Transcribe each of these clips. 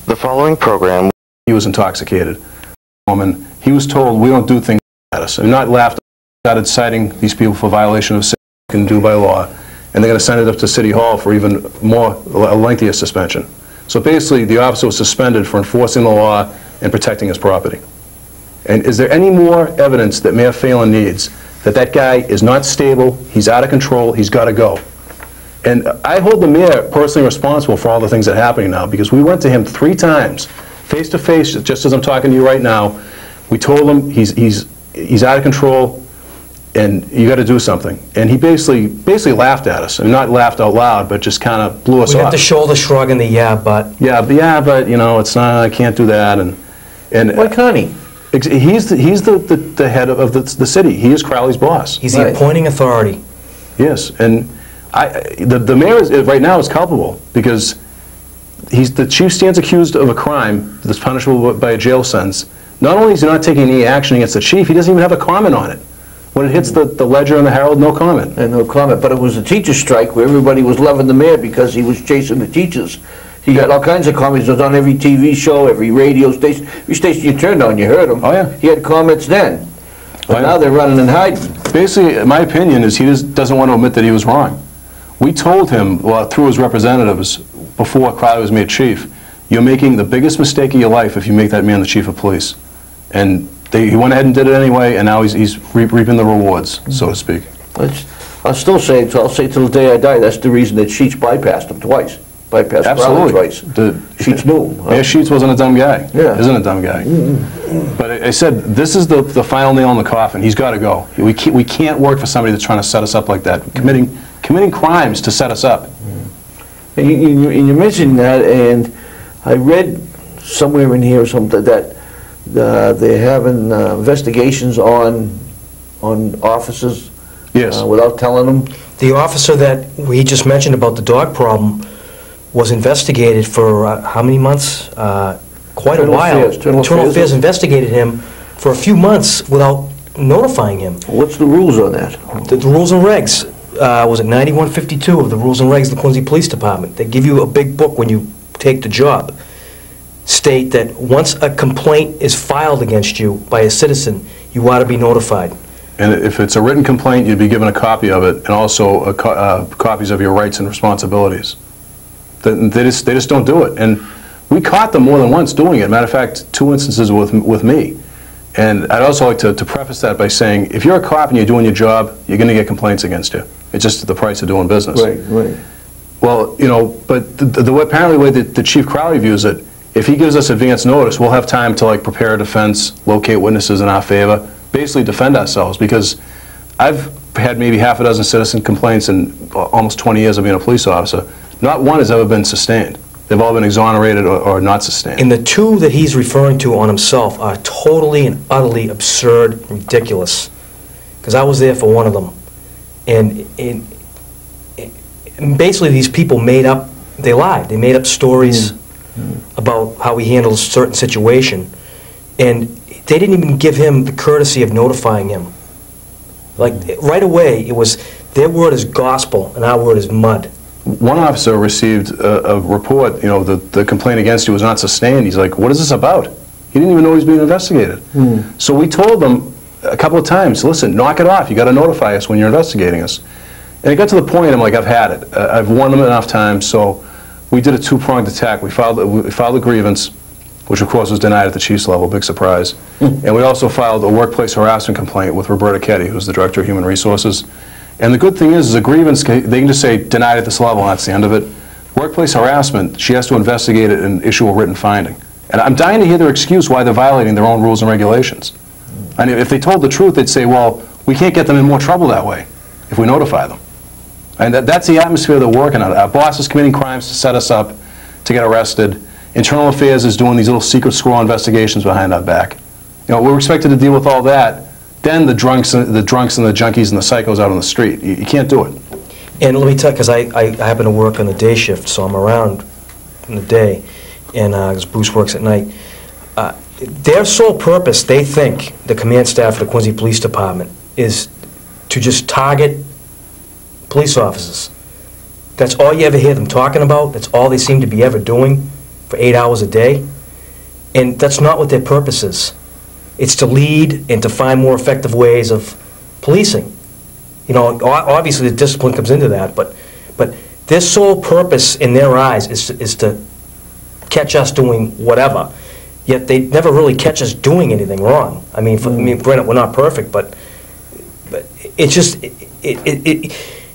The following program. He was intoxicated. He was told, we don't do things like us. And not laughed, started citing these people for violation of can do by law. And they're going to send it up to City Hall for even more, a lengthier suspension. So basically, the officer was suspended for enforcing the law and protecting his property. And is there any more evidence that Mayor Phelan needs that that guy is not stable, he's out of control, he's got to go? And I hold the mayor personally responsible for all the things that are happening now, because we went to him 3 times, face to face, just as I'm talking to you right now. We told him he's out of control, and you got to do something. And he basically laughed at us, and not laughed out loud, but just kind of blew us off. We had the shoulder shrug and the yeah, but you know, it's not. I can't do that. And why can't he? He's the head of the city. He is Crowley's boss. He's the appointing authority. Yes, and the mayor right now is culpable, because the chief stands accused of a crime that's punishable by a jail sentence. Not only is he not taking any action against the chief, he doesn't even have a comment on it. When it hits the Ledger and the Herald, no comment. And no comment. But it was a teacher strike where everybody was loving the mayor because he was chasing the teachers. He got all kinds of comments. He was on every TV show, every radio station. Every station you turned on, you heard him. Oh, yeah. He had comments then. But now they're running and hiding. Basically, my opinion is he just doesn't want to admit that he was wrong. We told him, well, through his representatives, before Crowley was made chief, you're making the biggest mistake of your life if you make that man the chief of police. And he went ahead and did it anyway, and now he's reaping the rewards, so to speak. I'll still say, I'll say till the day I die, that's the reason that Sheets bypassed him twice. Bypassed Crowley twice. Sheets knew him. Yeah, Sheets wasn't a dumb guy. Yeah. Isn't a dumb guy. But I said, this is the final nail in the coffin. He's got to go. We can't work for somebody that's trying to set us up like that, committing crimes to set us up. And you mentioned that, and I read somewhere in here or something that they're having investigations on officers. Yes. Without telling them. The officer that we just mentioned about the dog problem was investigated for how many months? Quite a while. Internal Affairs investigated him for a few months without notifying him. What's the rules on that? The rules and regs. Was it 9152 of the Rules and Regs of the Quincy Police Department? They give you a big book when you take the job. State that once a complaint is filed against you by a citizen, you ought to be notified. And if it's a written complaint, you'd be given a copy of it, and also copies of your rights and responsibilities. They just don't do it. And we caught them more than once doing it. Matter of fact, 2 instances with me. And I'd also like to preface that by saying, if you're a cop and you're doing your job, you're going to get complaints against you. It's just the price of doing business. Right. Well, you know, but apparently the way that the Chief Crowley views it, if he gives us advance notice, we'll have time to prepare a defense, locate witnesses in our favor, basically defend ourselves. Because I've had maybe half a dozen citizen complaints in almost 20 years of being a police officer. Not one has ever been sustained. They've all been exonerated or not sustained. And the 2 that he's referring to on himself are totally and utterly absurd and ridiculous. Because I was there for one of them. And basically these people they lied. They made up stories about how he handled a certain situation. And they didn't even give him the courtesy of notifying him. Right away, it was, their word is gospel and our word is mud. One officer received a report, you know, the complaint against you was not sustained. He's like, what is this about? He didn't even know he was being investigated. So we told them a couple of times, listen, knock it off. You got to notify us when you're investigating us. And it got to the point, I'm like, I've had it. I've warned them enough times, so we did a 2-pronged attack. We filed a grievance, which of course was denied at the chief's level, big surprise. And we also filed a workplace harassment complaint with Roberta Ketty, who's the Director of Human Resources. And the good thing is a grievance, they can just say denied at this level, and that's the end of it. Workplace harassment, she has to investigate it and issue a written finding. And I'm dying to hear their excuse why they're violating their own rules and regulations. And if they told the truth, they'd say, well, we can't get them in more trouble that way if we notify them. And that's the atmosphere they're working on. Our boss is committing crimes to set us up, to get arrested. Internal Affairs is doing these little secret squirrel investigations behind our back. You know, we're expected to deal with all that. Then the drunks and the junkies and the psychos out on the street. You can't do it. And let me tell you, because I happen to work on the day shift, so I'm around in the day, and because Bruce works at night. Their sole purpose, they think, the command staff of the Quincy Police Department, is to just target police officers. That's all you ever hear them talking about. That's all they seem to be ever doing for 8 hours a day, and that's not what their purpose is. It's to lead and to find more effective ways of policing. You know, obviously the discipline comes into that, but their sole purpose in their eyes is to catch us doing whatever. Yet they never really catch us doing anything wrong. I mean, granted, we're not perfect, but it's just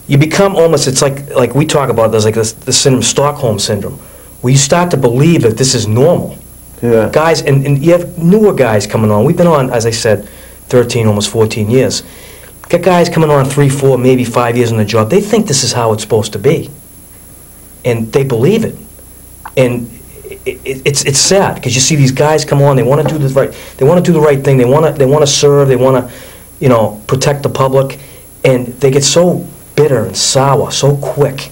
you become almost. It's like we talk about. There's like the syndrome, Stockholm syndrome, where you start to believe that this is normal. Yeah. Guys, and you have newer guys coming on. We've been on, as I said, 13, almost 14 years. Got guys coming on 3, 4, maybe 5 years on the job. They think this is how it's supposed to be, and they believe it. And it's sad because you see these guys come on. They want to do the right. They want to do the right thing. They want to serve. They want to, protect the public, and they get so bitter and sour so quick.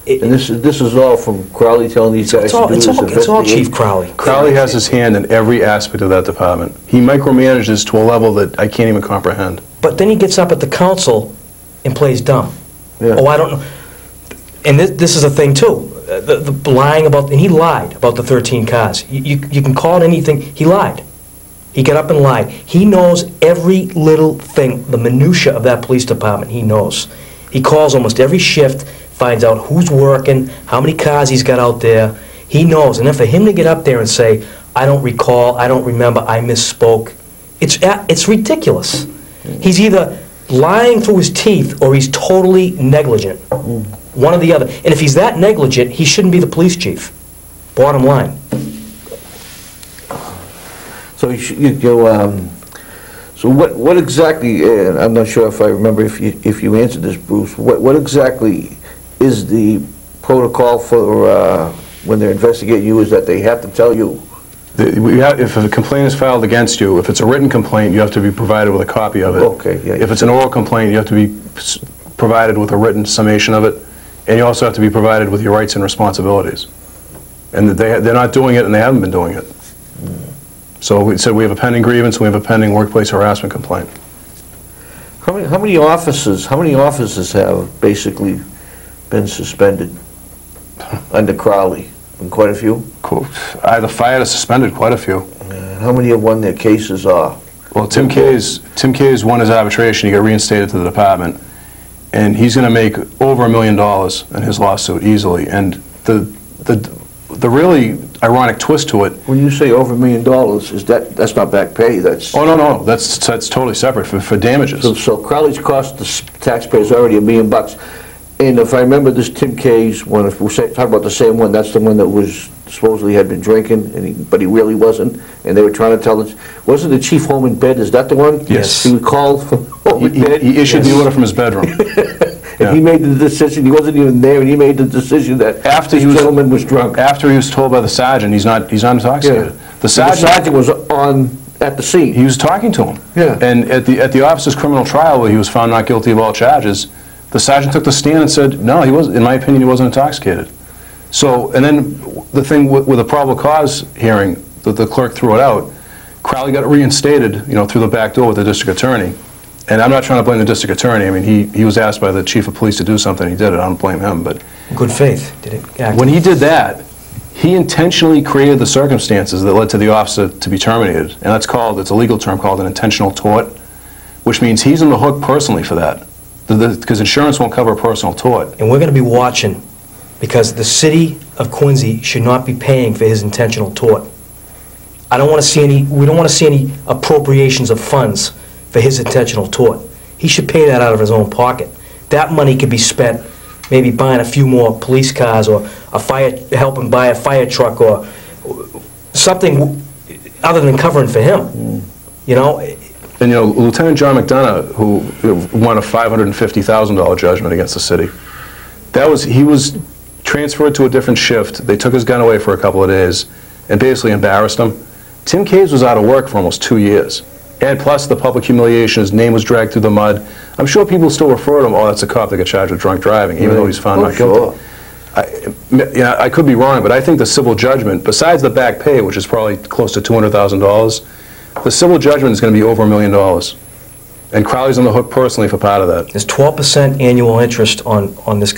And this is all from Crowley telling these guys to do this investigation? It's all Chief Crowley. Crowley has his hand in every aspect of that department. He micromanages to a level that I can't even comprehend. But then he gets up at the council and plays dumb. Yeah. Oh, I don't know. And this is a thing too. The lying about, and he lied about the 13 cars. You can call it anything. He lied. He got up and lied. He knows every little thing, the minutia of that police department. He knows. He calls almost every shift, finds out who's working, how many cars he's got out there. He knows. And then for him to get up there and say, I don't recall, I don't remember, I misspoke, it's ridiculous. He's either lying through his teeth or he's totally negligent. One or the other. And if he's that negligent, he shouldn't be the police chief. Bottom line. So so what exactly? And I'm not sure if I remember if you answered this, Bruce. What exactly is the protocol for when they're investigating you? Is that they have to tell you? If a complaint is filed against you, if it's a written complaint, you have to be provided with a copy of it. Okay. Yeah. If it's an oral complaint, you have to be provided with a written summation of it, and you also have to be provided with your rights and responsibilities. And they're not doing it, and they haven't been doing it. So we said we have a pending grievance, we have a pending workplace harassment complaint. How many officers have basically been suspended under Crowley? Been quite a few? Either fired or suspended, quite a few. How many have won their cases are? Well, Tim Kay's won his arbitration. He got reinstated to the department, and he's going to make over $1 million in his lawsuit easily. And the really ironic twist to it. When you say over $1 million, that's not back pay. That's no, that's totally separate for damages. So Crowley's cost the taxpayers already $1 million. And if I remember this Tim Kay's one, if we're talking about the same one, that's the one that was supposedly had been drinking, but he really wasn't, and they were trying to tell us. Wasn't the chief home in bed? Is that the one? Yes. He called from home in bed. He issued the order from his bedroom. And he made the decision. He wasn't even there, and he made the decision that after this gentleman was drunk. After he was told by the sergeant he's not intoxicated. Yeah. The sergeant was at the scene. He was talking to him. Yeah. And at the officer's criminal trial, where he was found not guilty of all charges, the sergeant took the stand and said, no, he was. In my opinion, he wasn't intoxicated. So, and then the thing with the probable cause hearing, the clerk threw it out. Crowley got reinstated, through the back door with the district attorney. And I'm not trying to blame the district attorney. I mean, he was asked by the chief of police to do something. He did it. I don't blame him. But good faith. Did it act? When he did that, he intentionally created the circumstances that led to the officer to be terminated. And it's a legal term called an intentional tort, which means he's on the hook personally for that. Because insurance won't cover a personal tort. And we're going to be watching, because the city of Quincy should not be paying for his intentional tort. We don't want to see any appropriations of funds for his intentional tort. He should pay that out of his own pocket. That money could be spent maybe buying a few more police cars, or helping buy a fire truck, or something other than covering for him. And Lieutenant John McDonough, who won a $550,000 judgment against the city, he was transferred to a different shift. They took his gun away for a couple of days and basically embarrassed him. Tim Kays was out of work for almost 2 years. And plus the public humiliation, his name was dragged through the mud. I'm sure people still refer to him, oh, that's a cop that got charged with drunk driving, even though he's found not guilty. I could be wrong, but I think the civil judgment, besides the back pay, which is probably close to $200,000, the civil judgment is going to be over $1 million. And Crowley's on the hook personally for part of that. There's 12% annual interest on this